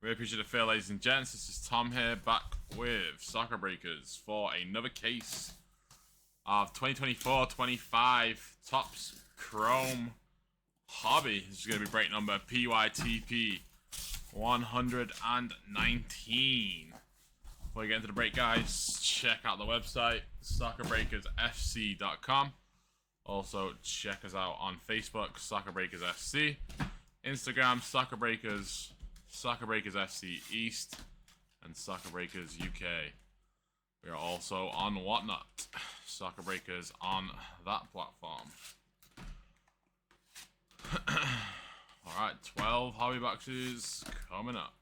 Really appreciate the feel, ladies and gents. This is Tom here, back with Soccer Breakers for another case of 2024-25 Topps Chrome Hobby. This is going to be break number PYTP 119. Before we get into the break, guys, check out the website, soccerbreakersfc.com. Also, check us out on Facebook, Soccer Breakers FC. Instagram, Soccer Breakers FC East, and Soccer Breakers UK. We are also on Whatnot, Soccer Breakers on that platform. Alright, 12 hobby boxes coming up.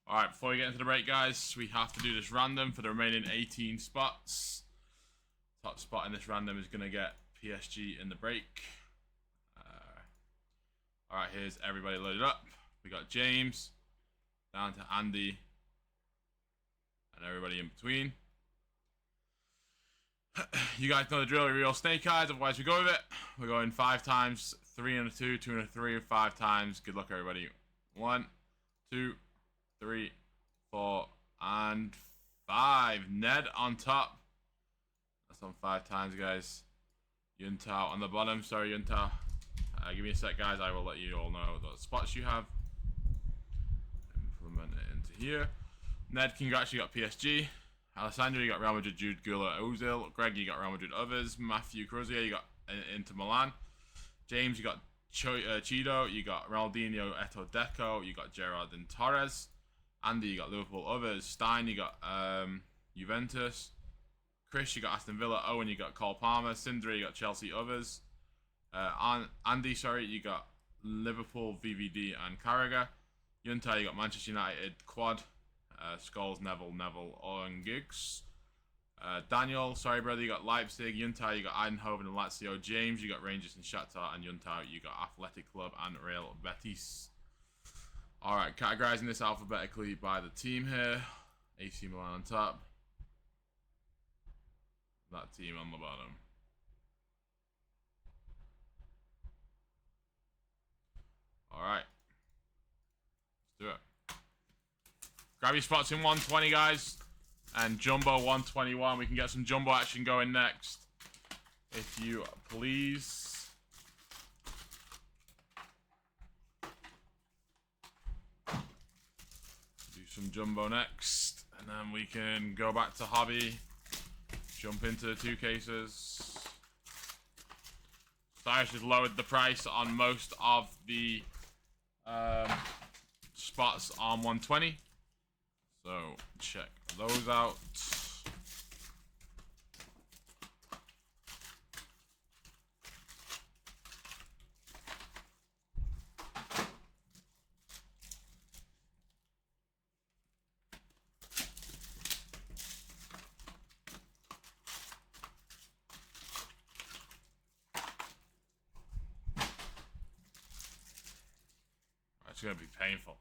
Alright, before we get into the break, guys, we have to do this random for the remaining 18 spots. Top spot in this random is going to get PSG in the break. Alright, here's everybody loaded up. We got James, down to Andy, and everybody in between. You guys know the drill, real snake eyes, otherwise we go with it. We're going 5 times, 3 and a 2, 2 and a 3, 5 times. Good luck, everybody. 1, 2, 3, 4, and 5. Ned on top. That's on 5 times, guys. Yuntao on the bottom. Sorry, Yuntao. Give me a sec, guys. I will let you all know the spots you have. Implement it into here. Ned, congrats, you got PSG. Alessandro, you got Real Madrid, Jude, Gula, Ozil. Greg, you got Real Madrid, others. Matthew Crozier, you got Inter Milan. James, you got Cheeto. You got Ronaldinho, Eto Deco. You got Gerrard and Torres. Andy, you got Liverpool, others. Stein, you got Juventus. Chris, you got Aston Villa. Owen, you got Cole Palmer. Sindri, you got Chelsea, others. Andy, sorry, you got Liverpool, VVD, and Carragher. Yuntai, you got Manchester United, Quad. Scholes, Neville, Owen Giggs. Daniel, sorry brother, you got Leipzig. Yuntai, you got Eindhoven and Lazio. James, you got Rangers and Shakhtar. And Yuntai, you got Athletic Club and Real Betis. Alright, categorizing this alphabetically by the team here. AC Milan on top. That team on the bottom. Alright. Let's do it. Grab your spots in 120, guys. And Jumbo 121. We can get some Jumbo action going next. If you please. Do some Jumbo next. And then we can go back to Hobby. Jump into the 2 cases. Cyrus has lowered the price on most of the spots on 120. So, check those out. It's going to be painful.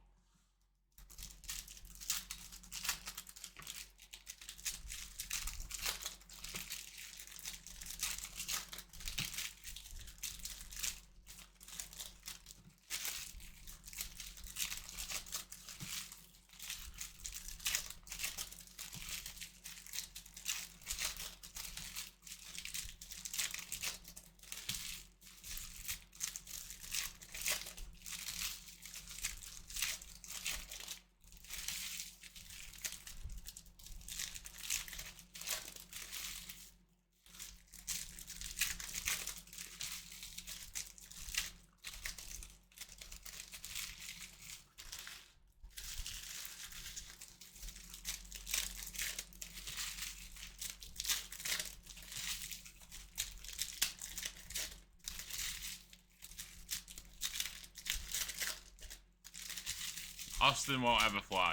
Austin won't ever fly.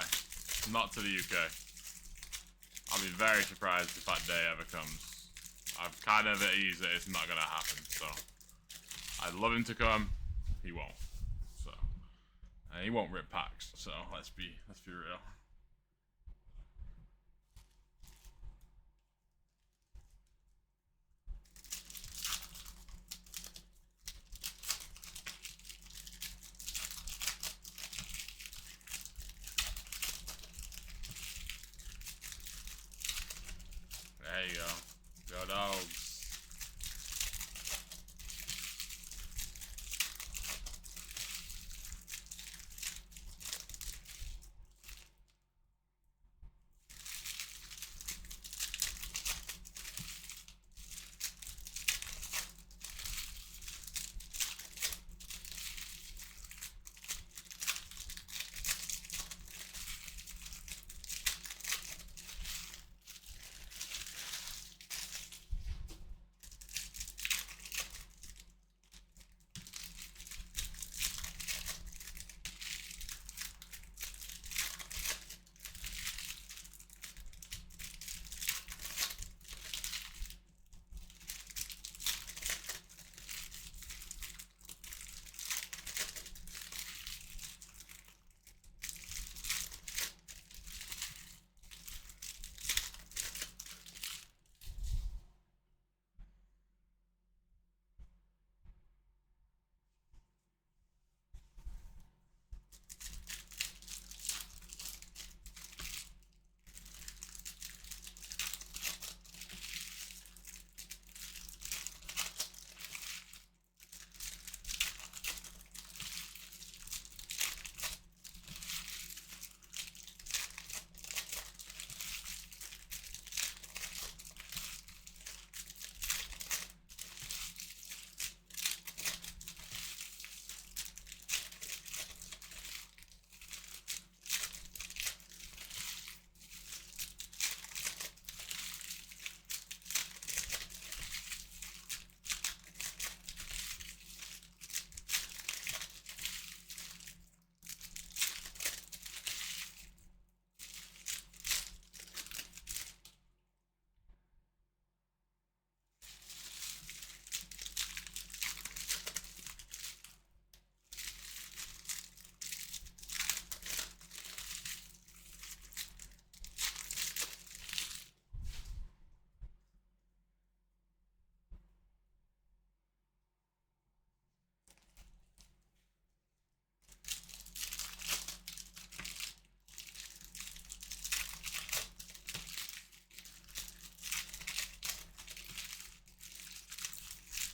Not to the UK. I'll be very surprised if that day ever comes. I've kind of at ease that it's not going to happen, so I'd love him to come. He won't. So, and he won't rip packs. So let's be real.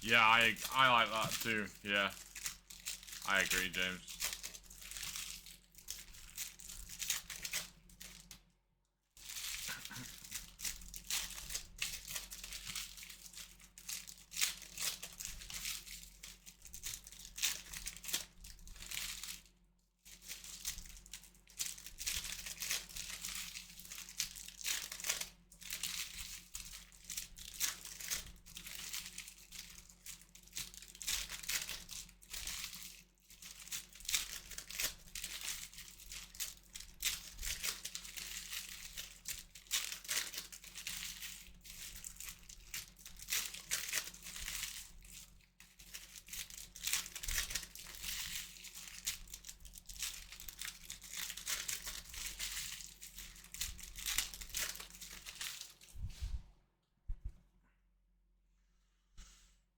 Yeah, I like that too. Yeah, I agree, James.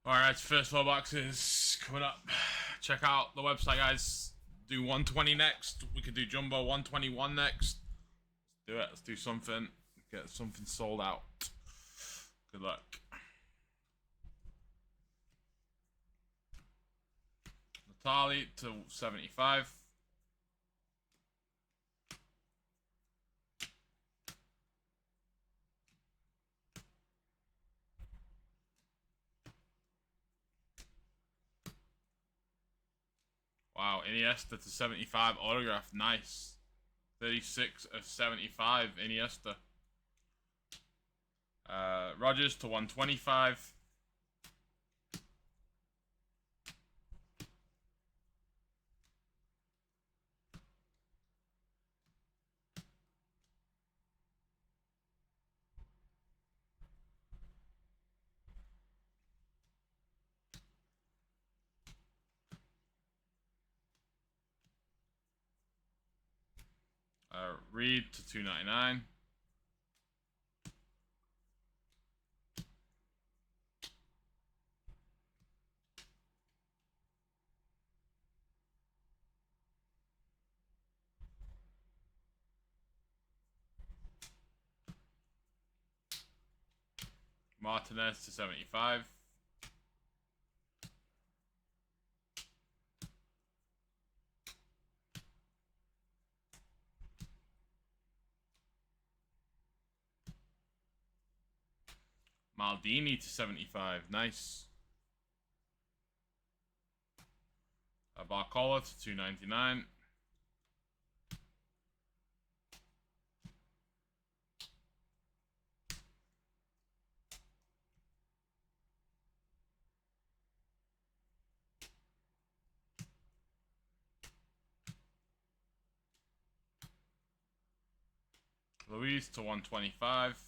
Alright, first 4 boxes coming up. Check out the website, guys. Do 120 next. We could do Jumbo 121 next. Let's do it. Let's do something. Get something sold out. Good luck. Natali to 75. Wow, Iniesta to 75 autograph. Nice. 36 of 75 Iniesta. Rogers to 125. Reed to 299. Martinez to 75. Maldini to 75. Nice. Barcola to 299. Luis to 125.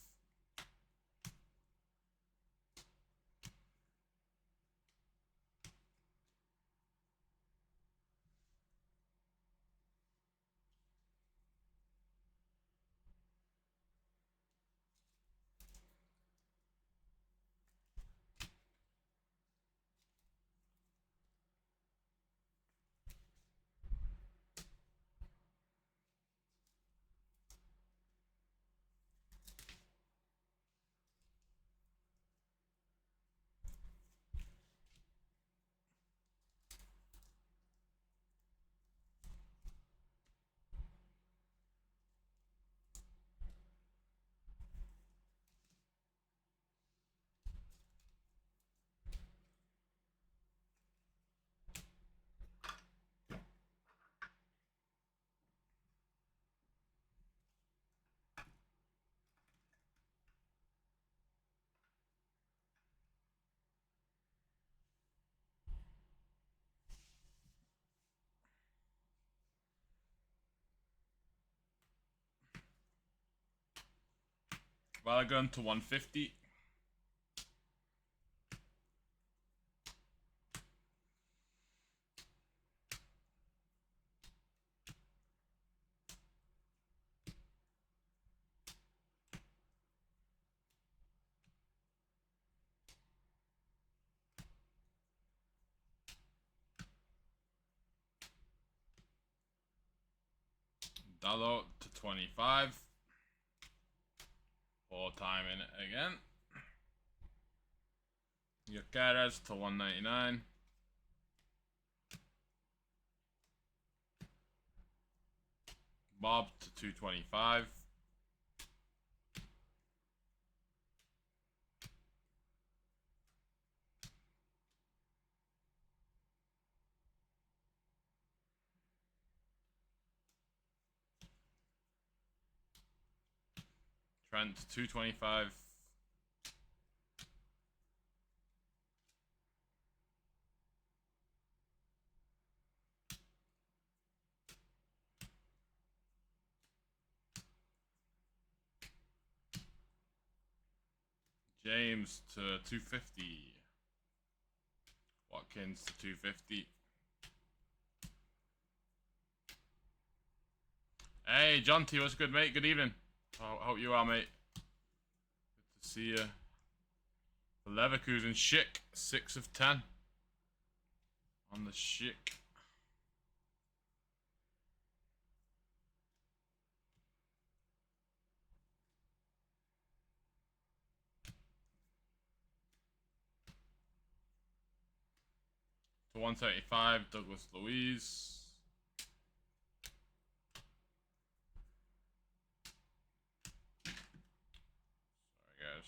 Balogun to 150. Dalot to 25. 4 time in it again. Yokeres to 199. Bob to 225. Trent to 225. James to 250. Watkins to 250. Hey, John T, what's good, mate? Good evening. I hope you are, mate. Good to see you. Leverkusen, Schick, 6 of 10. On the Schick. To 175, Douglas Luiz. Sorry, guys.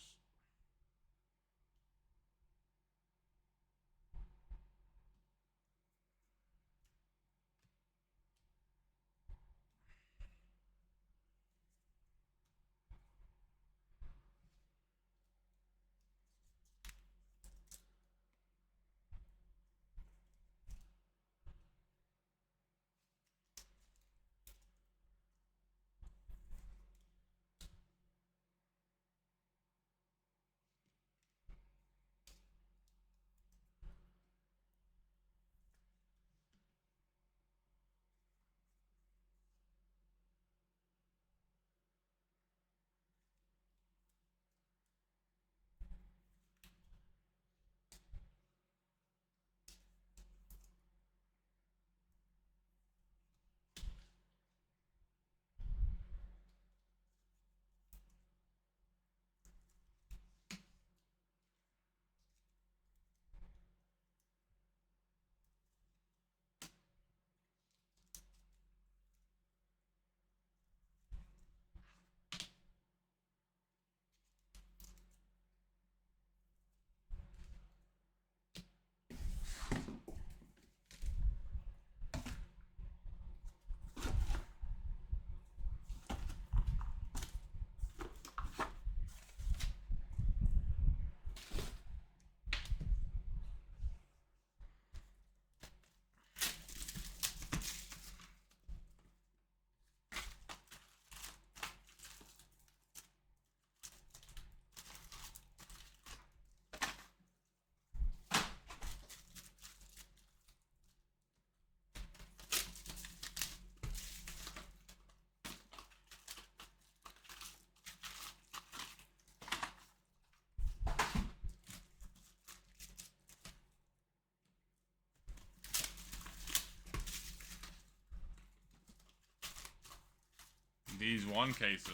These one cases.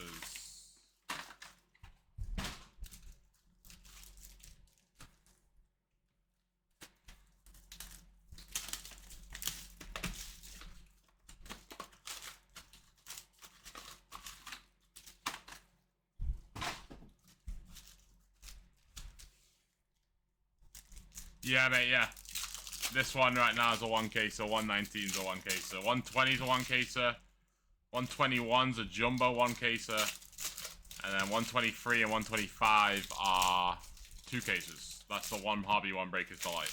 Yeah, mate, yeah. This one right now is a 1-caser, 119 is a 1-caser, 120 is a 1-caser, 121's a jumbo 1-caser, and then 123 and 125 are 2 cases. That's the one hobby, one breaker's delight.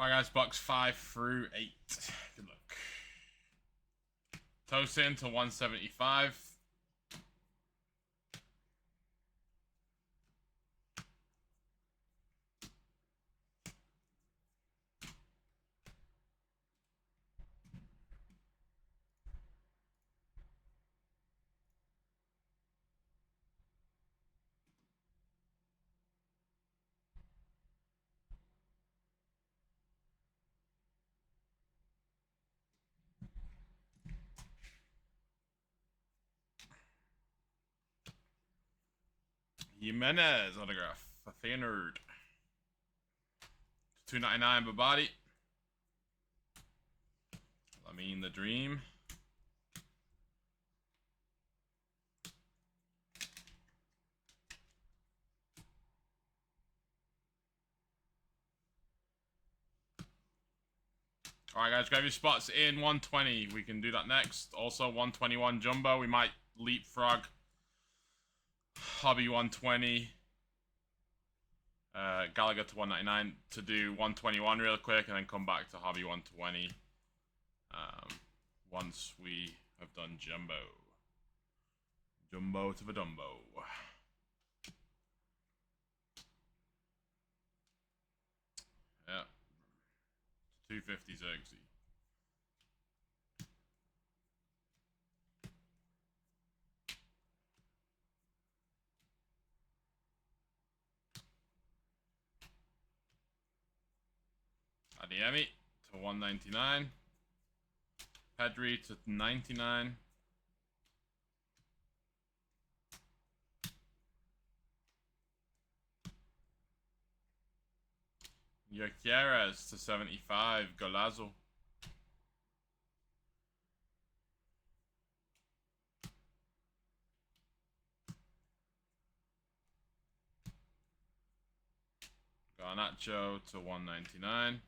Alright guys, box 5 through 8. Good luck. Tosin to 175. Jimenez autograph for Feyenoord. 299 Babadi. I mean the dream. Alright guys, grab your spots in 120. We can do that next. Also 121 Jumbo. We might leapfrog Hobby 120. Gallagher to 199 to do 121 real quick and then come back to Hobby 120 once we have done Jumbo. Jumbo to the Dumbo. Yeah. 250 Zergsy. Adiemi to 199. Pedri to 99. Gutierrez to 75. Golazo. Garnacho to 199.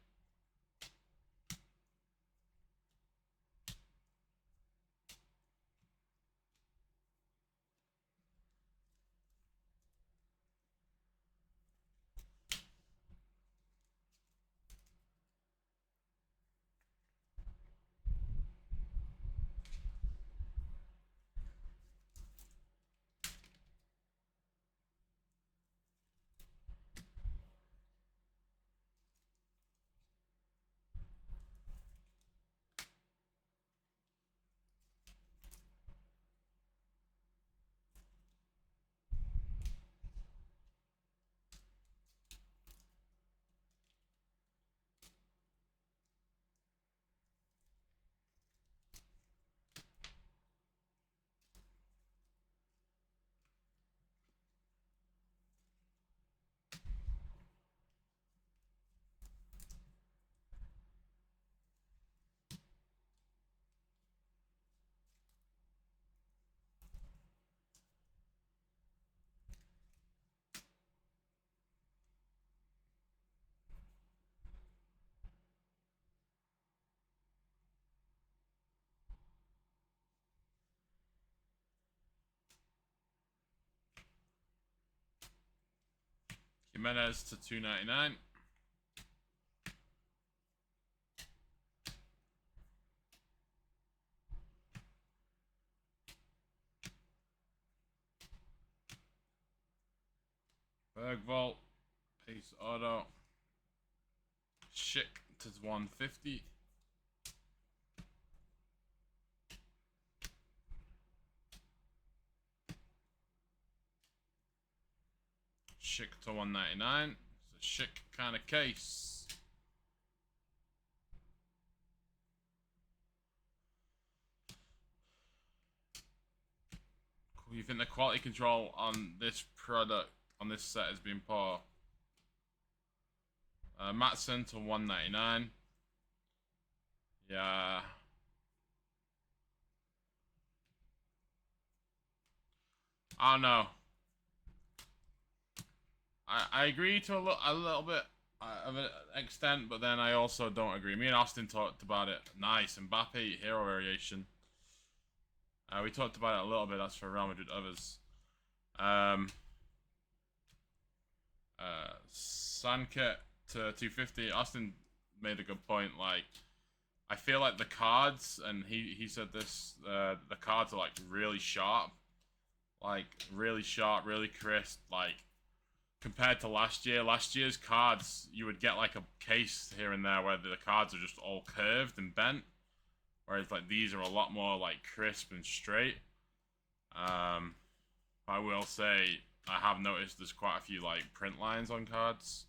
Jimenez to 299. Bergvolt, Pace Auto. Schick to 150. Schick to 199. It's a Schick kind of case. Cool. You think the quality control on this product, on this set, has been poor? Matson to 199. Yeah. I don't know. I agree to a little bit of an extent, but then I also don't agree. Me and Austin talked about it. Nice. Mbappe hero variation. We talked about it a little bit. That's for Real Madrid others. Sanket to 250. Austin made a good point. Like, I feel like the cards, and he said this, the cards are like really sharp, really crisp. Like, compared to last year, last year's cards, you would get like a case here and there where the cards are just all curved and bent, whereas like these are a lot more like crisp and straight. I will say I have noticed there's quite a few like print lines on cards.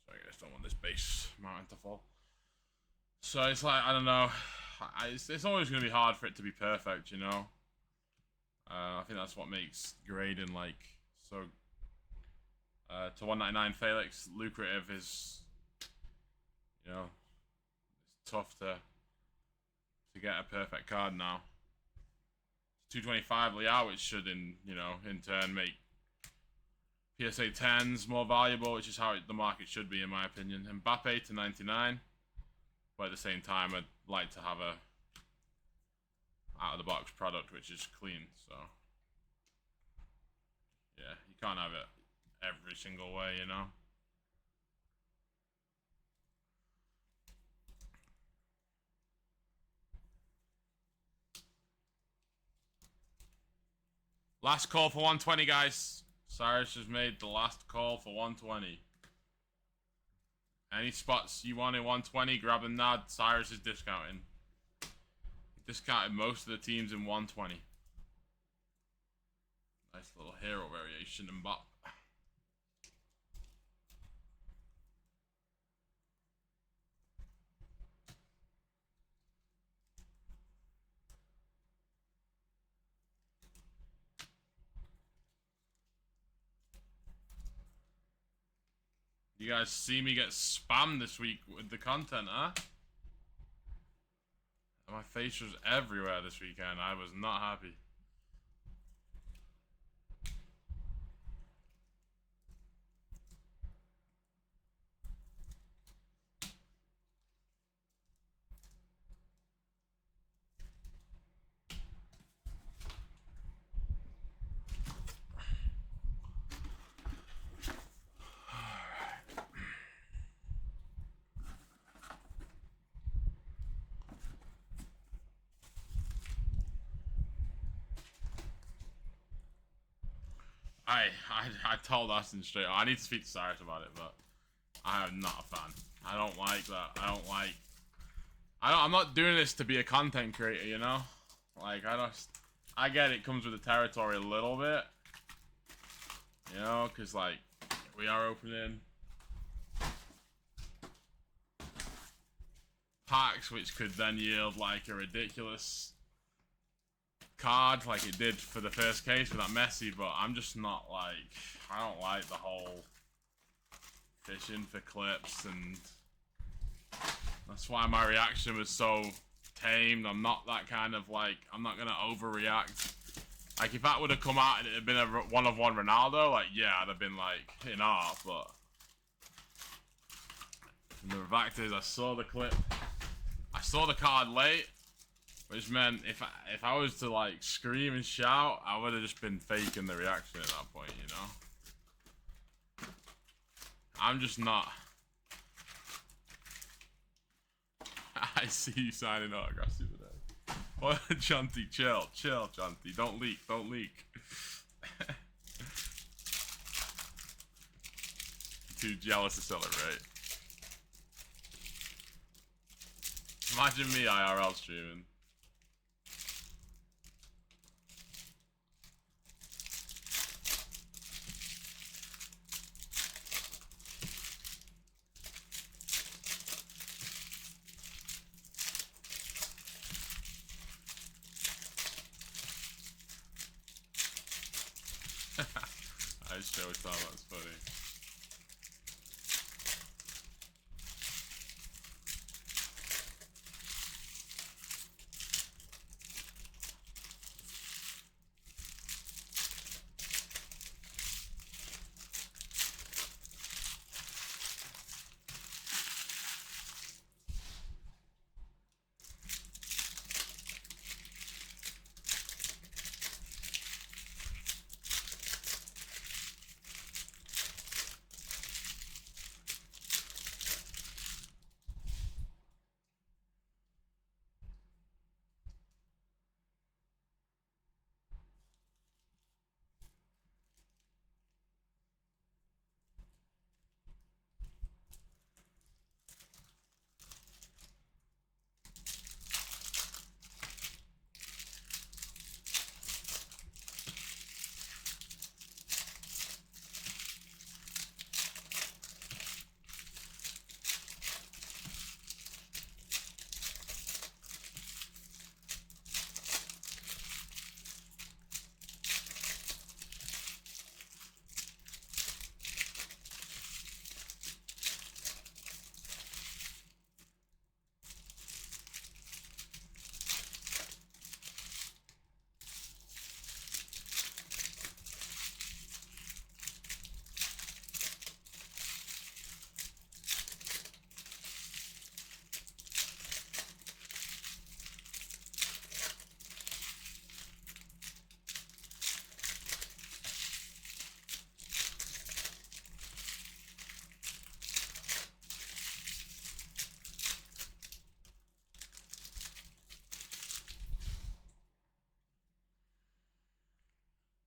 Sorry, I just don't want this base mountain to fall. So it's like, I don't know. It's always going to be hard for it to be perfect, you know? I think that's what makes grading, like, so... to 199 Felix, lucrative is... You know... It's tough to get a perfect card now. 225 Liao, which should, in turn make PSA 10s more valuable, which is how the market should be, in my opinion. Mbappe to 99. But at the same time, I'd like to have a out-of-the-box product which is clean, so... Yeah, you can't have it every single way, you know? Last call for 120, guys. Cyrus just made the last call for 120. Any spots you want in 120, grab a nod. Cyrus is discounting. He discounted most of the teams in 120. Nice little hero variation and bop. You guys see me get spammed this week with the content, huh? My face was everywhere this weekend. I was not happy. I told Austin straight up. I need to speak to Cyrus about it, but I am not a fan. I don't like that. I'm not doing this to be a content creator, you know? Like, I get it comes with the territory a little bit. You know, because, like, we are opening packs, which could then yield, like, a ridiculous card like it did for the first case with that Messi, but I'm just not like, I don't like the whole fishing for clips, and that's why my reaction was so tamed. I'm not that kind of like, I'm not gonna overreact. Like, if that would have come out and it had been a one-of-one Ronaldo, like, yeah, I'd have been like, in art, but the fact is, I saw the clip, I saw the card late, which meant if I was to like scream and shout, I would have just been faking the reaction at that point, you know? I'm just not. I see you signing autographs the other day. What, Chunty, chill, Chunty. Don't leak. Too jealous to celebrate. Imagine me IRL streaming. I just always thought that was funny.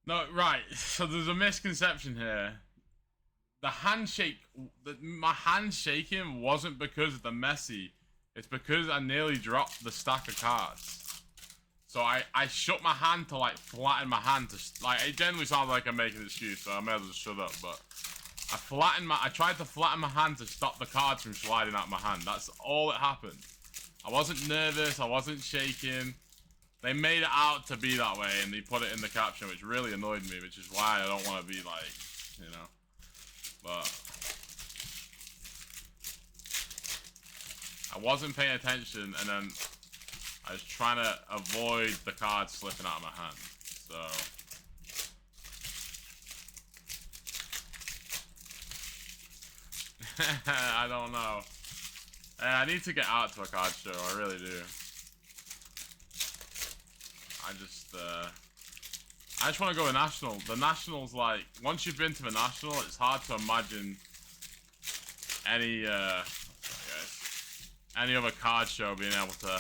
No, right. So there's a misconception here. The handshake, my hand shaking wasn't because of the Messi. It's because I nearly dropped the stack of cards. So I shook my hand to like flatten my hand to like it generally sounds like I'm making an excuse, so I may as well just shut up. But I tried to flatten my hand to stop the cards from sliding out my hand. That's all that happened. I wasn't nervous. I wasn't shaking. They made it out to be that way, and they put it in the caption, which really annoyed me. Which is why I don't want to be like, you know. But I wasn't paying attention, and then I was trying to avoid the cards slipping out of my hand. So I don't know. I need to get out to a card show. I really do. I just want to go to National. The National's like, once you've been to the National, it's hard to imagine any any other card show being able to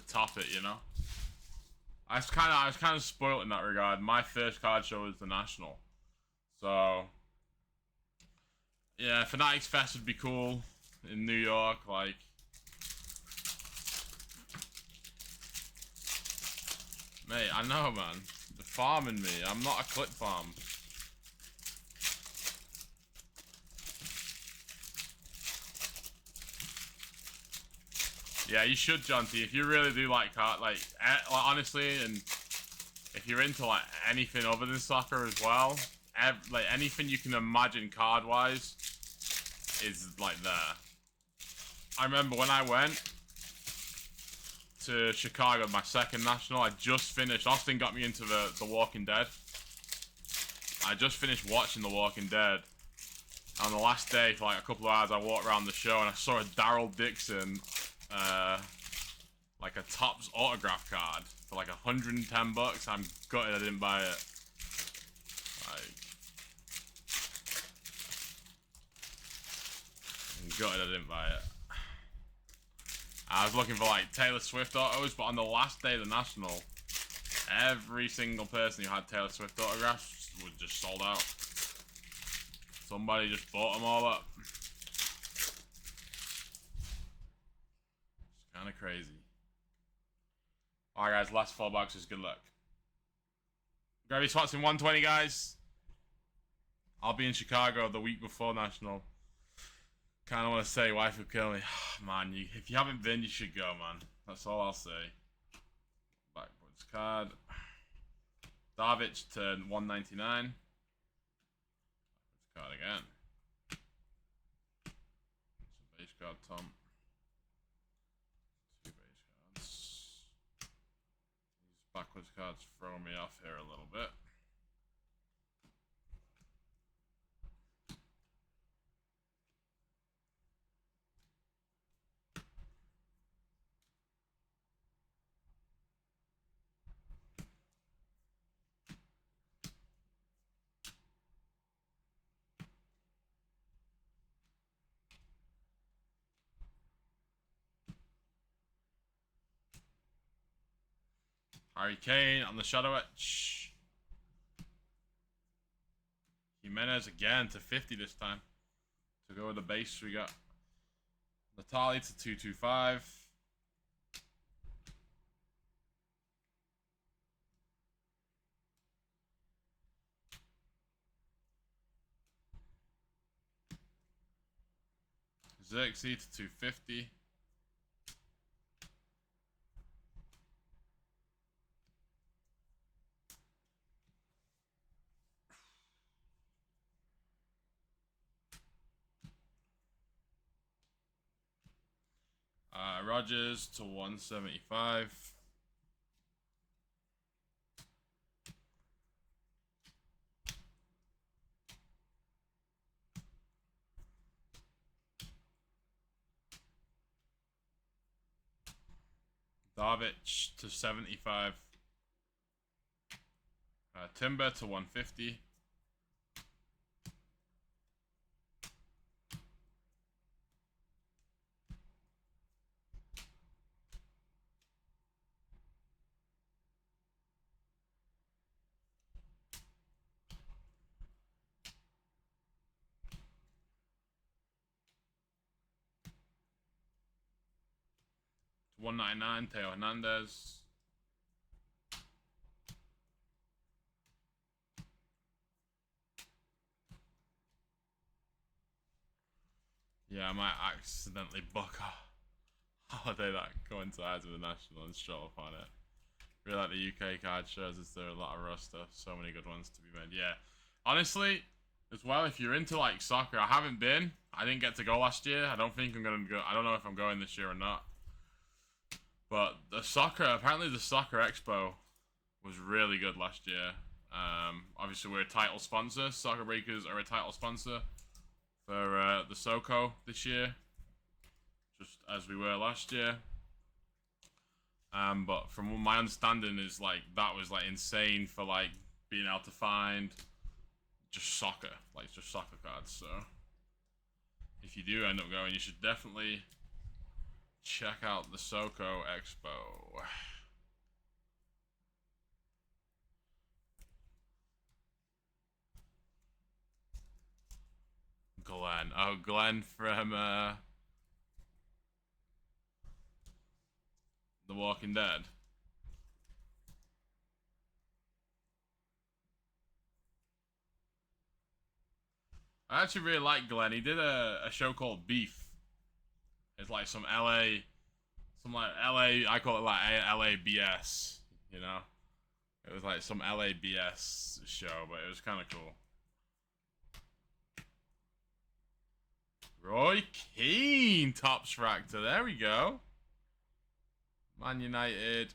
top it, you know. I was kind of spoiled in that regard. My first card show was the National, so yeah, Fanatics Fest would be cool in New York. Like, mate, I know, man. The farming me. I'm not a clip farm. Yeah, you should, John T. If you really do like card, like honestly, and if you're into like anything other than soccer as well, like anything you can imagine card-wise is like there. I remember when I went to Chicago, my second national, I just finished. Austin got me into the Walking Dead. I just finished watching The Walking Dead. On the last day, for like a couple of hours, I walked around the show and I saw a Daryl Dixon, like a Topps autograph card for like $110. I'm gutted I didn't buy it. Like, I'm gutted I didn't buy it. I was looking for like Taylor Swift autos, but on the last day of the National, every single person who had Taylor Swift autographs was just sold out. Somebody just bought them all up. It's kind of crazy. Alright guys, last 4 boxes, good luck. Gravy spots in 120, guys. I'll be in Chicago the week before National. Kind of want to say, wife will kill me. Man, if you haven't been, you should go, man. That's all I'll say. Backwards card. Darvic to 199. Backwards card again. Some base card, Tom. 2 base cards. These backwards cards throw me off here a little bit. Harry Kane on the shadow etch. Jimenez again to 50 this time. To go with the base, we got Natali to 225. Xerxes to 250. Rogers to 175. Darvic to 75. Timber to 150. 199, Teo Hernandez. Yeah, I might accidentally book a holiday that coincides with the National and show up on it. Really like the UK card shows us there are a lot of raw stuff. So many good ones to be made. Yeah. Honestly, as well, if you're into like soccer, I haven't been. I didn't get to go last year. I don't think I'm going to go. I don't know if I'm going this year or not. But the soccer, apparently the Soccer Expo was really good last year. Obviously, we're a title sponsor. Soccer Breakers are a title sponsor for the SoCo this year. Just as we were last year. But from what my understanding is, like, that was, like, insane for, like, being able to find just soccer. Like, just soccer cards, so if you do end up going, you should definitely check out the SoCo Expo. Glenn. Oh, Glenn from, The Walking Dead. I actually really like Glenn. He did a show called Beef. It's like some LA, I call it like LABS, you know? It was like some LABS show, but it was kind of cool. Roy Keane, Topps Fractor. There we go. Man United.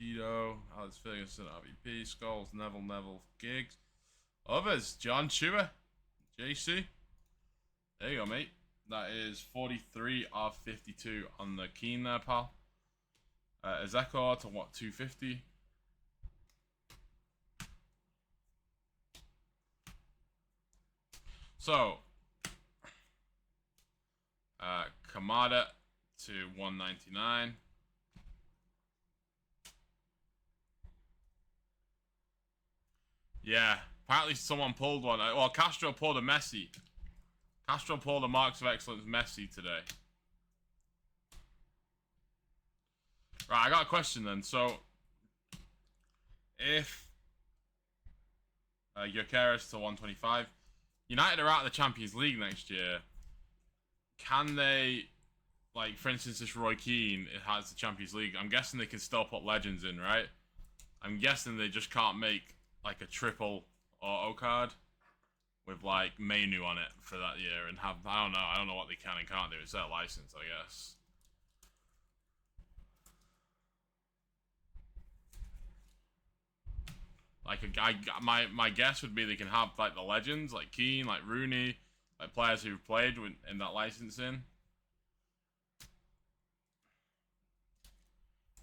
Cheeto, Alex Ferguson, RVP, Scholes, Neville, Giggs. Others, John Chua, JC. There you go, mate. That is 43 of 52 on the Keane there, pal. Ezeko to what, 250? So, Kamada to 199. Yeah, apparently someone pulled one. Well, Castro pulled a Messi. Castro pulled a Marks of Excellence Messi today. Right, I got a question then. So, if Gyökeres to 125, United are out of the Champions League next year, can they, like, for instance, this Roy Keane, it has the Champions League. I'm guessing they can still put legends in, right? I'm guessing they just can't make, like, a triple auto card with, like, Mainu on it for that year and have, I don't know what they can and can't do. It's their license, I guess. Like, my guess would be they can have, like, the legends, like Keane, like Rooney, like players who've played in that licensing.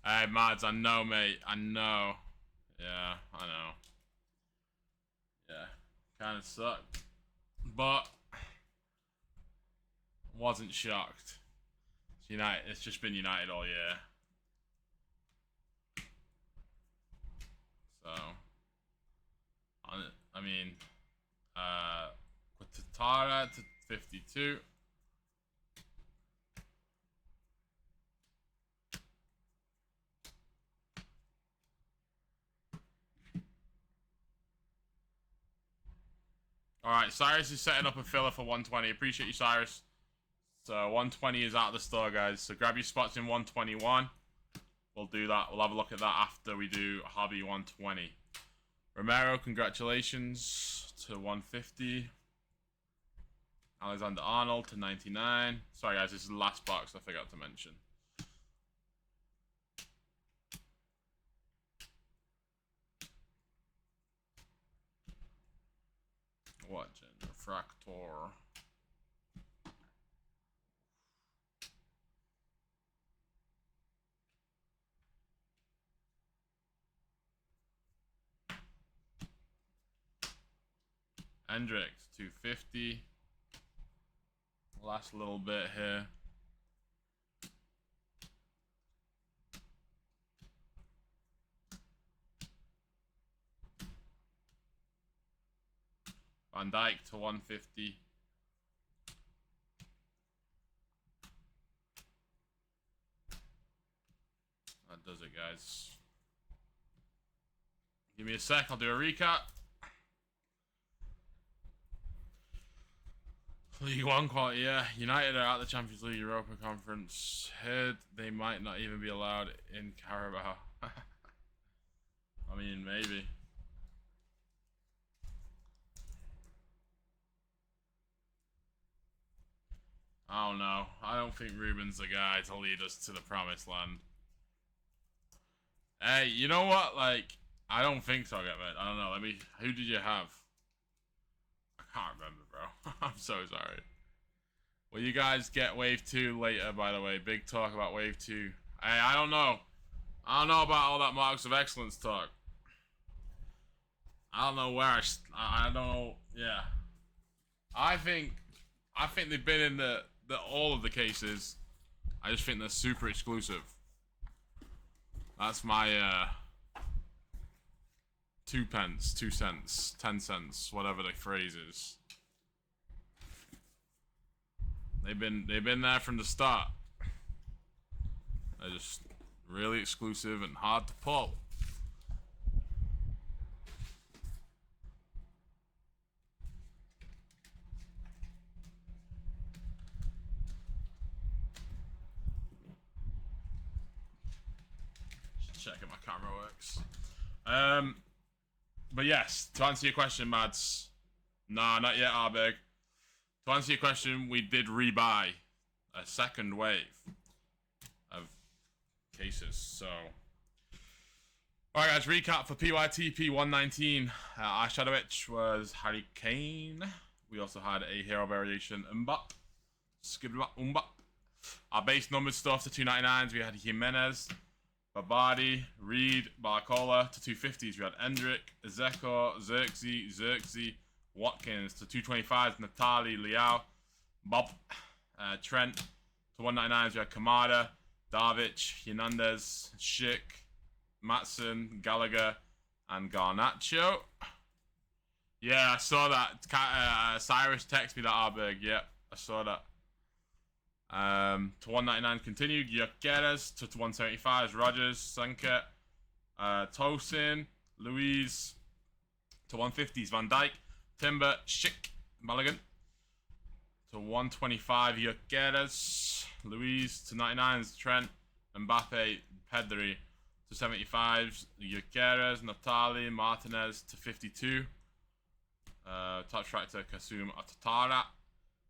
Hey, Mads, I know, mate. I know. Yeah, I know. Yeah, kind of sucked. But wasn't shocked. It's United. It's just been United all year. So, I mean, Tatara to 52. Alright, Cyrus is setting up a filler for 120. Appreciate you, Cyrus. So 120 is out of the store, guys. So grab your spots in 121. We'll do that. We'll have a look at that after we do Hobby 120. Romero, congratulations to 150. Alexander Arnold to 99. Sorry, guys, this is the last box I forgot to mention. What, Fractor? Hendricks, 250. Last little bit here. Van Dijk to 150. guys. Give me a sec, I'll do a recap. League One quality, yeah. United are out the Champions League Europa Conference. Heard they might not even be allowed in Carabao. I mean, maybe. I don't know. I don't think Ruben's the guy to lead us to the promised land. Hey, you know what? Like, I don't think so, Getman. I don't know. Who did you have? I can't remember, bro. I'm so sorry. Will you guys get Wave 2 later, by the way? Big talk about Wave 2. Hey, I don't know. I don't know about all that Marks of Excellence talk. I don't know where I don't know. Yeah. I think they've been in the all of the cases. I just think they're super exclusive. That's my 2 pence, 2 cents, 10 cents, whatever the phrase is. They've been there from the start. They're just really exclusive and hard to pull. Check if my camera works. But yes, to answer your question, Mads. Nah, not yet, Arbeig. To answer your question, we did rebuy a second wave of cases. So, alright guys, recap for PYT P119. cseradj was Harry Kane. We also had a hero variation, Mbop. Our base numbered stuff to 299s. We had Jimenez, Babadi, Reed, Barcola to 250s. We had Endrick, Zeko, Xerxes, Watkins to 225s. Natali, Liao, Bob, Trent to 199s. We had Kamada, Darvic, Hernandez, Schick, Matson, Gallagher, and Garnacho. Yeah, I saw that. Cyrus texted me that, Arbeig. Yep, I saw that. To 199 continued. Gyökeres to 175s. Rogers, Sanket, Tosin, Louise to 150s. Van Dijk, Timber, Schick, Mulligan to 125. Gyökeres, Louise to 99s. Trent, Mbappe, Pedri to 75s. Gyökeres, Natali, Martinez to 52. Top tractor Kasum Atatara,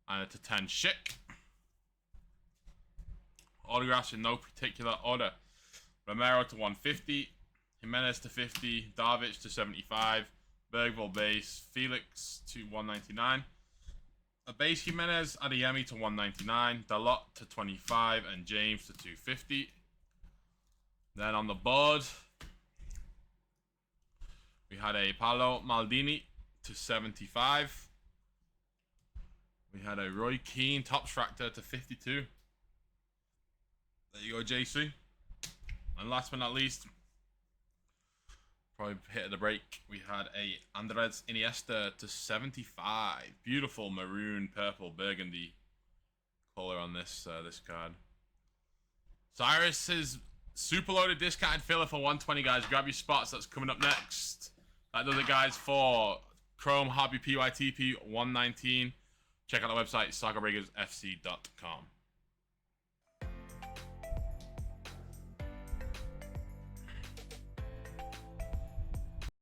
and to 10 Schick. Autographs in no particular order. Romero to 150, Jimenez to 50, Darvic to 75, Bergville base, Felix to 199, a base Jimenez, Adeyemi to 199, Dalot to 25, and James to 250. Then on the board, we had a Paolo Maldini to 75. We had a Roy Keane top tractor to 52. There you go, JC. And last but not least, probably hit the break, we had a Andres Iniesta to 75. Beautiful maroon, purple, burgundy color on this card. Cyrus's super loaded discounted filler for 120, guys. Grab your spots. That's coming up next. That does it, guys, for Chrome Hobby PYTP 119. Check out the website, soccerbreakersfc.com.